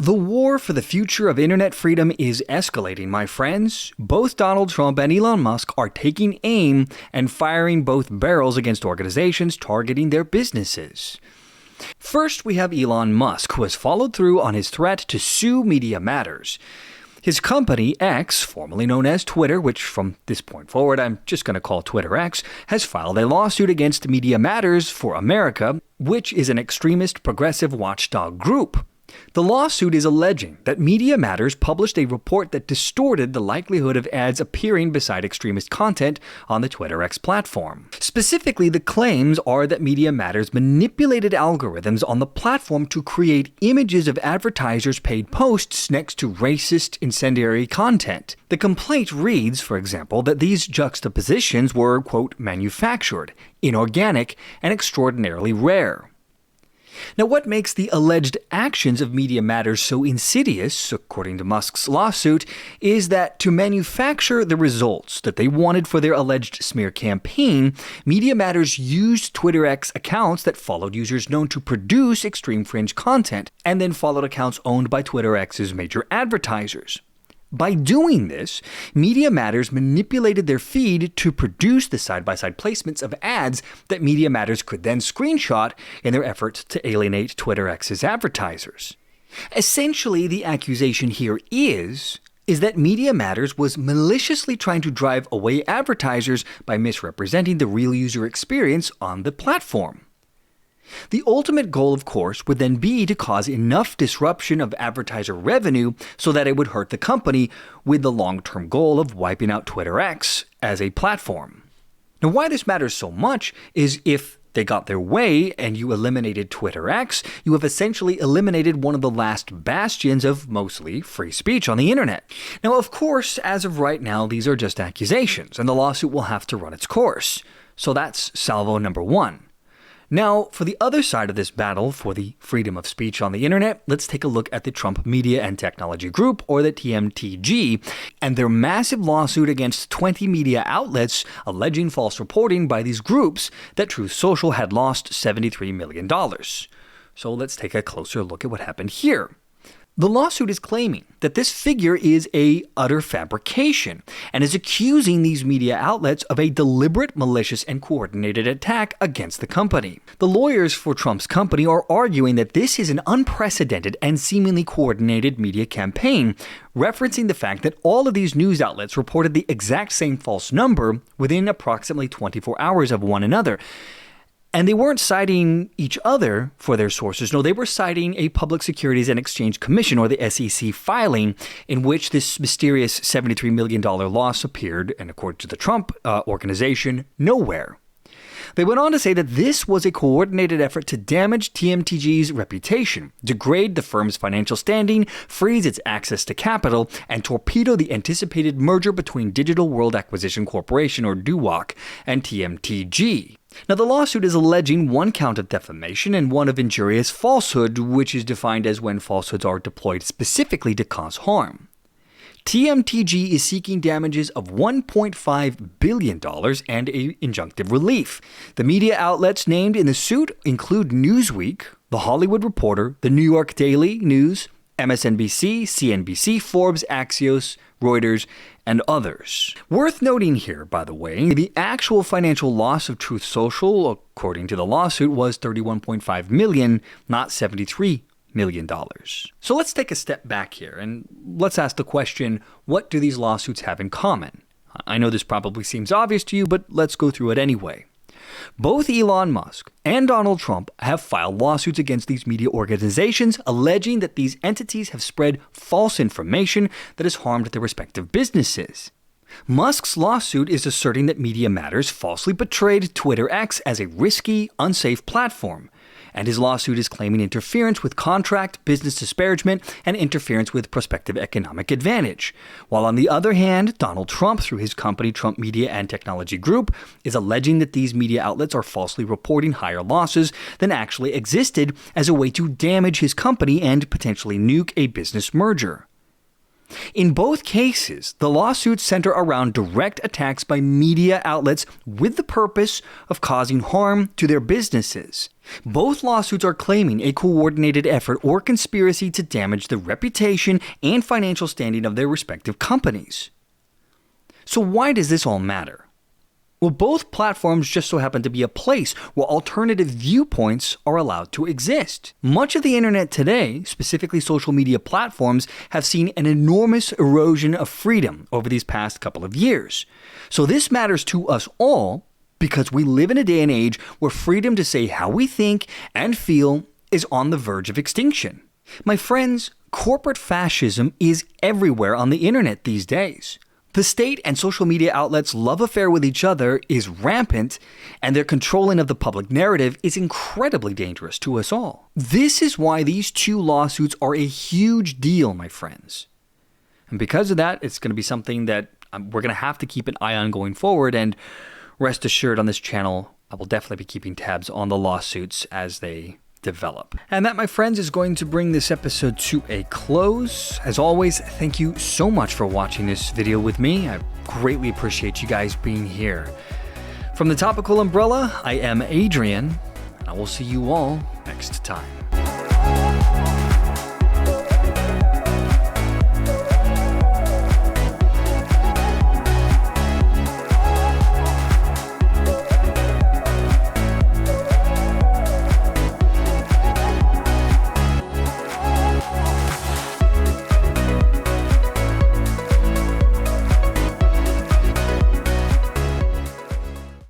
The war for the future of internet freedom is escalating, my friends. Both Donald Trump and Elon Musk are taking aim and firing both barrels against organizations targeting their businesses. First, we have Elon Musk, who has followed through on his threat to sue Media Matters. His company, X, formerly known as Twitter, which from this point forward I'm just going to call Twitter X, has filed a lawsuit against Media Matters for America, which is an extremist progressive watchdog group. The lawsuit is alleging that Media Matters published a report that distorted the likelihood of ads appearing beside extremist content on the Twitter X platform. Specifically, the claims are that Media Matters manipulated algorithms on the platform to create images of advertisers' paid posts next to racist, incendiary content. The complaint reads, for example, that these juxtapositions were, quote, manufactured, inorganic, and extraordinarily rare. Now, what makes the alleged actions of Media Matters so insidious, according to Musk's lawsuit, is that to manufacture the results that they wanted for their alleged smear campaign, Media Matters used Twitter X accounts that followed users known to produce extreme fringe content, and then followed accounts owned by Twitter X's major advertisers. By doing this, Media Matters manipulated their feed to produce the side-by-side placements of ads that Media Matters could then screenshot in their effort to alienate Twitter X's advertisers. Essentially, the accusation here is that Media Matters was maliciously trying to drive away advertisers by misrepresenting the real user experience on the platform. The ultimate goal, of course, would then be to cause enough disruption of advertiser revenue so that it would hurt the company, with the long-term goal of wiping out Twitter X as a platform. Now, why this matters so much is if they got their way and you eliminated Twitter X, you have essentially eliminated one of the last bastions of mostly free speech on the internet. Now, of course, as of right now, these are just accusations, and the lawsuit will have to run its course. So that's salvo number one. Now, for the other side of this battle for the freedom of speech on the internet, let's take a look at the Trump Media and Technology Group, or the TMTG, and their massive lawsuit against 20 media outlets alleging false reporting by these groups that Truth Social had lost $73 million. So let's take a closer look at what happened here. The lawsuit is claiming that this figure is a utter fabrication and is accusing these media outlets of a deliberate, malicious, and coordinated attack against the company. The lawyers for Trump's company are arguing that this is an unprecedented and seemingly coordinated media campaign, referencing the fact that all of these news outlets reported the exact same false number within approximately 24 hours of one another. And they weren't citing each other for their sources. No, they were citing a Public Securities and Exchange Commission, or the SEC, filing in which this mysterious $73 million loss appeared, and according to the Trump organization, nowhere. They went on to say that this was a coordinated effort to damage TMTG's reputation, degrade the firm's financial standing, freeze its access to capital, and torpedo the anticipated merger between Digital World Acquisition Corporation, or DUWOC, and TMTG. Now, the lawsuit is alleging one count of defamation and one of injurious falsehood, which is defined as when falsehoods are deployed specifically to cause harm. TMTG is seeking damages of $1.5 billion and a injunctive relief. The media outlets named in the suit include Newsweek, The Hollywood Reporter, The New York Daily News, MSNBC, CNBC, Forbes, Axios, Reuters, and others. Worth noting here, by the way, the actual financial loss of Truth Social, according to the lawsuit, was $31.5 million, not $73 million. So let's take a step back here and let's ask the question, what do these lawsuits have in common? I know this probably seems obvious to you, but let's go through it anyway. Both Elon Musk and Donald Trump have filed lawsuits against these media organizations, alleging that these entities have spread false information that has harmed their respective businesses. Musk's lawsuit is asserting that Media Matters falsely portrayed Twitter X as a risky, unsafe platform, and his lawsuit is claiming interference with contract, business disparagement, and interference with prospective economic advantage. While on the other hand, Donald Trump, through his company Trump Media and Technology Group, is alleging that these media outlets are falsely reporting higher losses than actually existed as a way to damage his company and potentially nuke a business merger. In both cases, the lawsuits center around direct attacks by media outlets with the purpose of causing harm to their businesses. Both lawsuits are claiming a coordinated effort or conspiracy to damage the reputation and financial standing of their respective companies. So why does this all matter? Well, both platforms just so happen to be a place where alternative viewpoints are allowed to exist. Much of the internet today, specifically social media platforms, have seen an enormous erosion of freedom over these past couple of years. So this matters to us all because we live in a day and age where freedom to say how we think and feel is on the verge of extinction. My friends, corporate fascism is everywhere on the internet these days. The state and social media outlets' love affair with each other is rampant, and their controlling of the public narrative is incredibly dangerous to us all. This is why these two lawsuits are a huge deal, my friends. And because of that, it's going to be something that we're going to have to keep an eye on going forward, and rest assured on this channel, I will definitely be keeping tabs on the lawsuits as they develop. And that, my friends, is going to bring this episode to a close. As always, thank you so much for watching this video with me. I greatly appreciate you guys being here. From the Topical Umbrella, I am Adrian, and I will see you all next time.